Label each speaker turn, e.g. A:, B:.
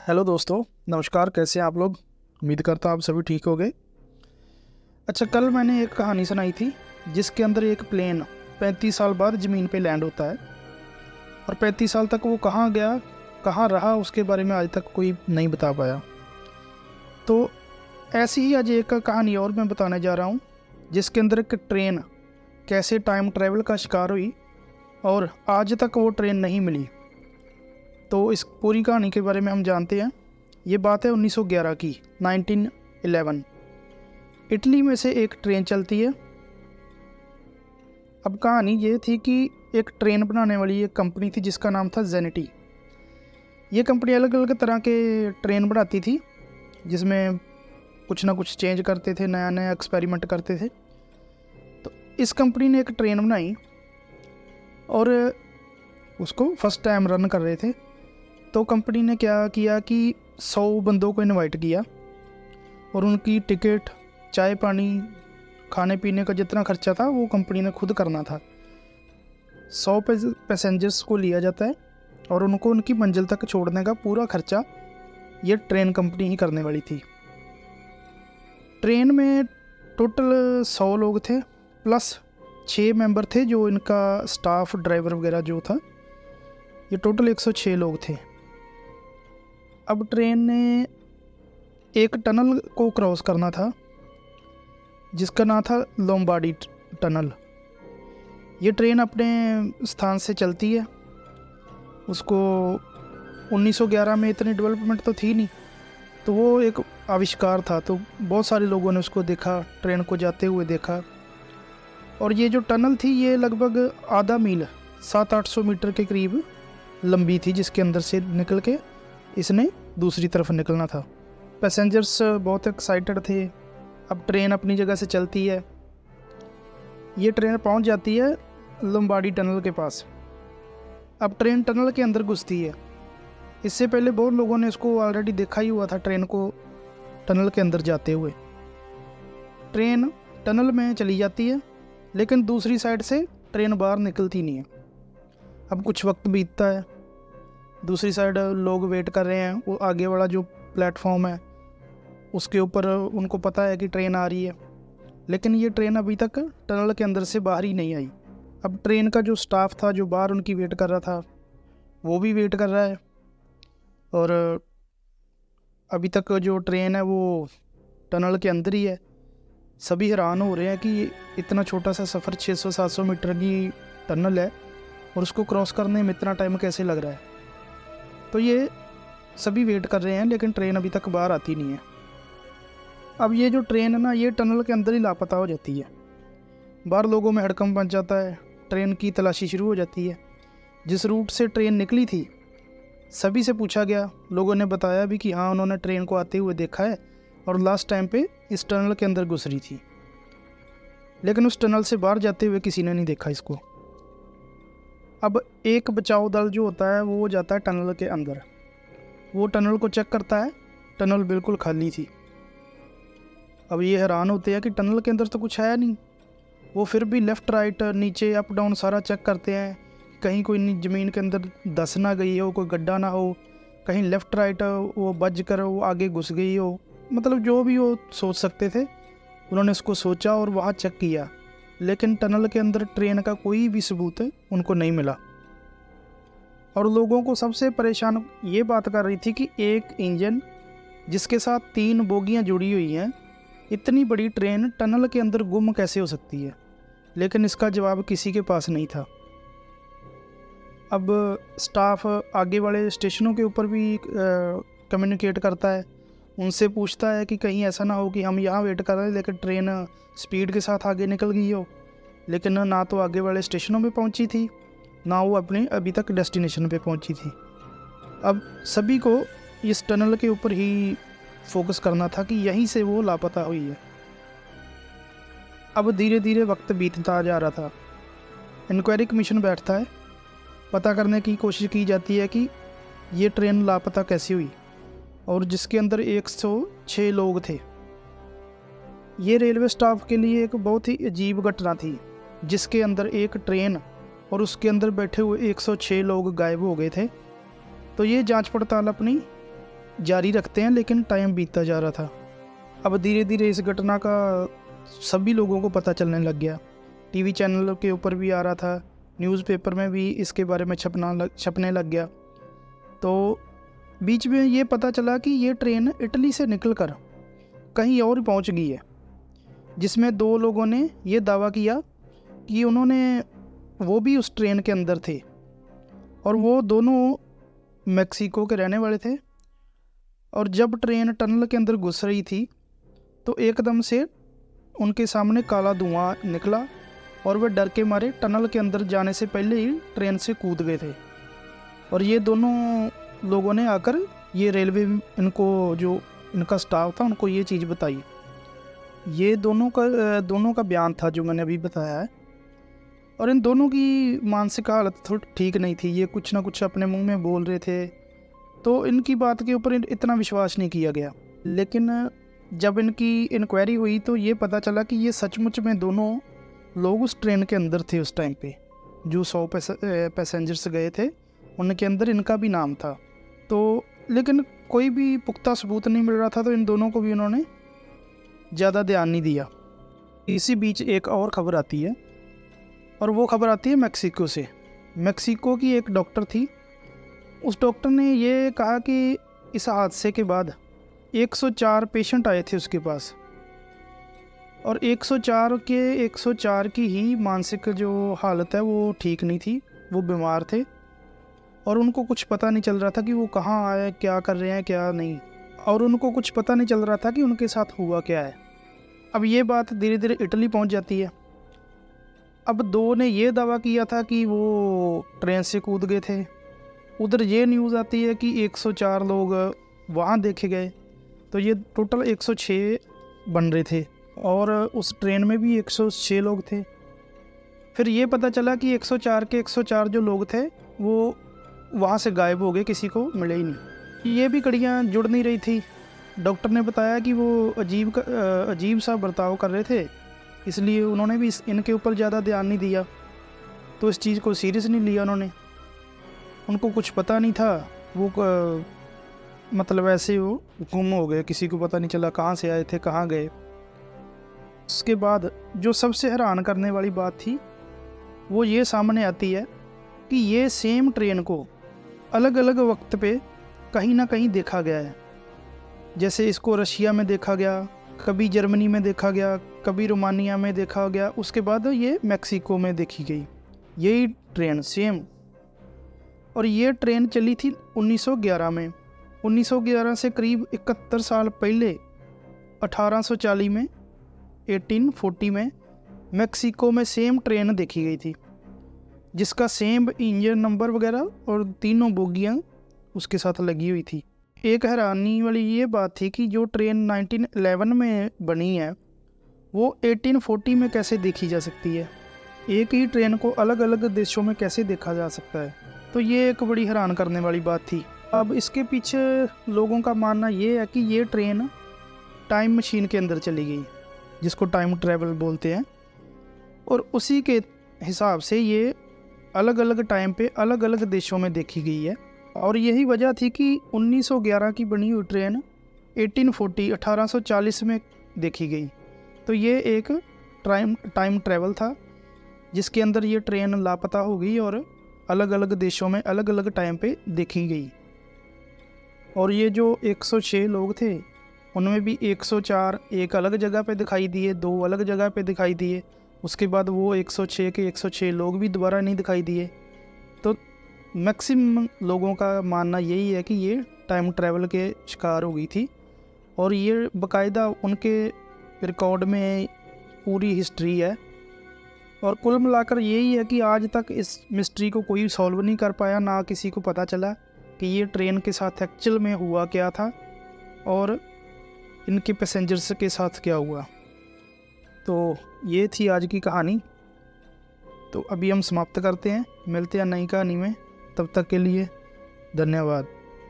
A: Hello दोस्तों, नमस्कार। कैसे हैं आप लोग? उम्मीद करता हूँ आप सभी ठीक हो गए। अच्छा, कल मैंने एक कहानी सुनाई थी जिसके अंदर एक प्लेन 35 साल बाद ज़मीन पे लैंड होता है और 35 साल तक वो कहाँ गया, कहाँ रहा, उसके बारे में आज तक कोई नहीं बता पाया। तो ऐसी ही आज एक कहानी और मैं बताने जा रहा हूँ जिसके अंदर एक ट्रेन कैसे टाइम ट्रैवल का शिकार हुई और आज तक वो ट्रेन नहीं मिली। तो इस पूरी कहानी के बारे में हम जानते हैं। ये बात है 1911 की, 1911। इटली में से एक ट्रेन चलती है। अब कहानी ये थी कि एक ट्रेन बनाने वाली एक कंपनी थी जिसका नाम था जेनेटी। ये कंपनी अलग अलग तरह के ट्रेन बनाती थी जिसमें कुछ ना कुछ चेंज करते थे, नया नया एक्सपेरिमेंट करते थे। तो इस कंपनी ने एक ट्रेन बनाई और उसको फर्स्ट टाइम रन कर रहे थे। तो कंपनी ने क्या किया कि 100 बंदों को इनवाइट किया और उनकी टिकट, चाय पानी, खाने पीने का जितना खर्चा था वो कंपनी ने खुद करना था। 100 पैसेंजर्स को लिया जाता है और उनको उनकी मंजिल तक छोड़ने का पूरा खर्चा ये ट्रेन कंपनी ही करने वाली थी। ट्रेन में टोटल 100 लोग थे प्लस 6 मेंबर थे जो इनका स्टाफ, ड्राइवर वगैरह जो था। ये टोटल 106 लोग थे। अब ट्रेन ने एक टनल को क्रॉस करना था जिसका नाम था लोम्बार्डी टनल। ये ट्रेन अपने स्थान से चलती है। उसको 1911 में इतनी डेवलपमेंट तो थी नहीं, तो वो एक आविष्कार था। तो बहुत सारे लोगों ने उसको देखा, ट्रेन को जाते हुए देखा। और ये जो टनल थी ये लगभग आधा मील, 700-800 मीटर के करीब लंबी थी, जिसके अंदर से निकल के इसने दूसरी तरफ निकलना था। पैसेंजर्स बहुत एक्साइटेड थे। अब ट्रेन अपनी जगह से चलती है। ये ट्रेन पहुंच जाती है लोम्बार्डी टनल के पास। अब ट्रेन टनल के अंदर घुसती है। इससे पहले बहुत लोगों ने इसको ऑलरेडी देखा ही हुआ था, ट्रेन को टनल के अंदर जाते हुए। ट्रेन टनल में चली जाती है लेकिन दूसरी साइड से ट्रेन बाहर निकलती नहीं है। अब कुछ वक्त बीतता है, दूसरी साइड लोग वेट कर रहे हैं। वो आगे वाला जो प्लेटफॉर्म है उसके ऊपर उनको पता है कि ट्रेन आ रही है, लेकिन ये ट्रेन अभी तक टनल के अंदर से बाहर ही नहीं आई। अब ट्रेन का जो स्टाफ था जो बाहर उनकी वेट कर रहा था वो भी वेट कर रहा है और अभी तक जो ट्रेन है वो टनल के अंदर ही है। सभी हैरान हो रहे हैं कि इतना छोटा सा सफ़र, 600-700 मीटर की टनल है और उसको क्रॉस करने में इतना टाइम कैसे लग रहा है। तो ये सभी वेट कर रहे हैं लेकिन ट्रेन अभी तक बाहर आती नहीं है। अब ये जो ट्रेन है ना, ये टनल के अंदर ही लापता हो जाती है। बाहर लोगों में हड़कंप मच जाता है। ट्रेन की तलाशी शुरू हो जाती है। जिस रूट से ट्रेन निकली थी सभी से पूछा गया। लोगों ने बताया भी कि हाँ, उन्होंने ट्रेन को आते हुए देखा है और लास्ट टाइम पे इस टनल के अंदर घुस रही थी, लेकिन उस टनल से बाहर जाते हुए किसी ने नहीं देखा इसको। अब एक बचाव दल जो होता है वो जाता है टनल के अंदर। वो टनल को चेक करता है। टनल बिल्कुल खाली थी। अब ये हैरान होते हैं कि टनल के अंदर तो कुछ है नहीं। वो फिर भी लेफ़्ट राइट, नीचे, अप डाउन सारा चेक करते हैं, कहीं कोई ज़मीन के अंदर धंस ना गई हो, कोई गड्ढा ना हो, कहीं लेफ़्ट राइट वो बज कर वो आगे घुस गई हो। मतलब जो भी वो सोच सकते थे उन्होंने उसको सोचा और वहाँ चेक किया, लेकिन टनल के अंदर ट्रेन का कोई भी सबूत उनको नहीं मिला। और लोगों को सबसे परेशान ये बात कर रही थी कि एक इंजन जिसके साथ 3 बोगियां जुड़ी हुई हैं, इतनी बड़ी ट्रेन टनल के अंदर गुम कैसे हो सकती है। लेकिन इसका जवाब किसी के पास नहीं था। अब स्टाफ आगे वाले स्टेशनों के ऊपर भी कम्युनिकेट करता है, उनसे पूछता है कि कहीं ऐसा ना हो कि हम यहाँ वेट कर रहे हैं लेकिन ट्रेन स्पीड के साथ आगे निकल गई हो। लेकिन ना तो आगे वाले स्टेशनों पे पहुँची थी, ना वो अपने अभी तक डेस्टिनेशन पे पहुँची थी। अब सभी को इस टनल के ऊपर ही फोकस करना था कि यहीं से वो लापता हुई है। अब धीरे धीरे वक्त बीतता जा रहा था। इंक्वायरी कमीशन बैठता है। पता करने की कोशिश की जाती है कि ये ट्रेन लापता कैसे हुई, और जिसके अंदर 106 लोग थे। ये रेलवे स्टाफ के लिए एक बहुत ही अजीब घटना थी, जिसके अंदर एक ट्रेन और उसके अंदर बैठे हुए 106 लोग गायब हो गए थे। तो ये जांच पड़ताल अपनी जारी रखते हैं, लेकिन टाइम बीतता जा रहा था। अब धीरे धीरे इस घटना का सभी लोगों को पता चलने लग गया। टीवी चैनल के ऊपर भी आ रहा था, न्यूज़पेपर में भी इसके बारे में छपने लग गया। तो बीच में ये पता चला कि ये ट्रेन इटली से निकलकर कहीं और पहुंच गई है, जिसमें 2 लोगों ने ये दावा किया कि वो भी उस ट्रेन के अंदर थे और वो दोनों मेक्सिको के रहने वाले थे। और जब ट्रेन टनल के अंदर घुस रही थी तो एकदम से उनके सामने काला धुआं निकला और वे डर के मारे टनल के अंदर जाने से पहले ही ट्रेन से कूद गए थे। और ये दोनों लोगों ने आकर ये रेलवे इनको, जो इनका स्टाफ था, उनको ये चीज़ बताई। ये दोनों का बयान था जो मैंने अभी बताया है। और इन दोनों की मानसिक हालत थोड़ी ठीक नहीं थी, ये कुछ ना कुछ अपने मुंह में बोल रहे थे, तो इनकी बात के ऊपर इतना विश्वास नहीं किया गया। लेकिन जब इनकी इंक्वायरी हुई तो ये पता चला कि ये सचमुच में दोनों लोग उस ट्रेन के अंदर थे उस टाइम पे। जो 100 पैसेंजर्स गए थे उनके अंदर इनका भी नाम था। तो लेकिन कोई भी पुख्ता सबूत नहीं मिल रहा था, तो इन दोनों को भी उन्होंने ज़्यादा ध्यान नहीं दिया। इसी बीच एक और ख़बर आती है, और वो खबर आती है मेक्सिको से। मेक्सिको की एक डॉक्टर थी, उस डॉक्टर ने ये कहा कि इस हादसे के बाद 104 पेशेंट आए थे उसके पास, और 104 की ही मानसिक जो हालत है वो ठीक नहीं थी, वो बीमार थे और उनको कुछ पता नहीं चल रहा था कि वो कहाँ आए, क्या कर रहे हैं, क्या नहीं, और उनको कुछ पता नहीं चल रहा था कि उनके साथ हुआ क्या है। अब ये बात धीरे धीरे इटली पहुंच जाती है। अब 2 ने ये दावा किया था कि वो ट्रेन से कूद गए थे, उधर ये न्यूज़ आती है कि 104 लोग वहाँ देखे गए, तो ये टोटल 106 बन रहे थे और उस ट्रेन में भी 106 लोग थे। फिर ये पता चला कि 104 के 104 जो लोग थे वो वहाँ से गायब हो गए, किसी को मिले ही नहीं। ये भी कड़ियाँ जुड़ नहीं रही थी। डॉक्टर ने बताया कि वो अजीब सा बर्ताव कर रहे थे, इसलिए उन्होंने भी इनके ऊपर ज़्यादा ध्यान नहीं दिया, तो इस चीज़ को सीरियस नहीं लिया उन्होंने। उनको कुछ पता नहीं था, वो मतलब ऐसे वो गुम हो गए, किसी को पता नहीं चला कहाँ से आए थे, कहाँ गए। उसके बाद जो सबसे हैरान करने वाली बात थी वो ये सामने आती है कि ये सेम ट्रेन को अलग अलग वक्त पे कहीं ना कहीं देखा गया है। जैसे इसको रशिया में देखा गया, कभी जर्मनी में देखा गया, कभी रोमानिया में देखा गया, उसके बाद ये मेक्सिको में देखी गई, यही ट्रेन सेम। और ये ट्रेन चली थी 1911 में। 1911 से करीब 71 साल पहले 1840 में 1840 में मेक्सिको में सेम ट्रेन देखी गई थी, जिसका सेम इंजन नंबर वगैरह और तीनों बोगियाँ उसके साथ लगी हुई थी। एक हैरानी वाली ये बात थी कि जो ट्रेन 1911 में बनी है वो 1840 में कैसे देखी जा सकती है, एक ही ट्रेन को अलग अलग देशों में कैसे देखा जा सकता है। तो ये एक बड़ी हैरान करने वाली बात थी। अब इसके पीछे लोगों का मानना ये है कि ये ट्रेन टाइम मशीन के अंदर चली गई, जिसको टाइम ट्रैवल बोलते हैं, और उसी के हिसाब से ये अलग अलग टाइम पे अलग अलग देशों में देखी गई है। और यही वजह थी कि 1911 की बनी हुई ट्रेन 1840 में देखी गई। तो ये एक टाइम ट्रैवल था जिसके अंदर ये ट्रेन लापता हो गई और अलग अलग देशों में अलग अलग टाइम पे देखी गई। और ये जो 106 लोग थे उनमें भी 104 एक अलग जगह पे दिखाई दिए, 2 अलग जगह पे दिखाई दिए, उसके बाद वो 106 के 106 लोग भी दोबारा नहीं दिखाई दिए। तो मैक्सिमम लोगों का मानना यही है कि ये टाइम ट्रैवल के शिकार हो गई थी, और ये बाकायदा उनके रिकॉर्ड में पूरी हिस्ट्री है। और कुल मिलाकर यही है कि आज तक इस मिस्ट्री को कोई सॉल्व नहीं कर पाया, ना किसी को पता चला कि ये ट्रेन के साथ एक्चुअल में हुआ क्या था और इनके पैसेंजर्स के साथ क्या हुआ। तो ये थी आज की कहानी। तो अभी हम समाप्त करते हैं, मिलते हैं नई कहानी में। तब तक के लिए धन्यवाद।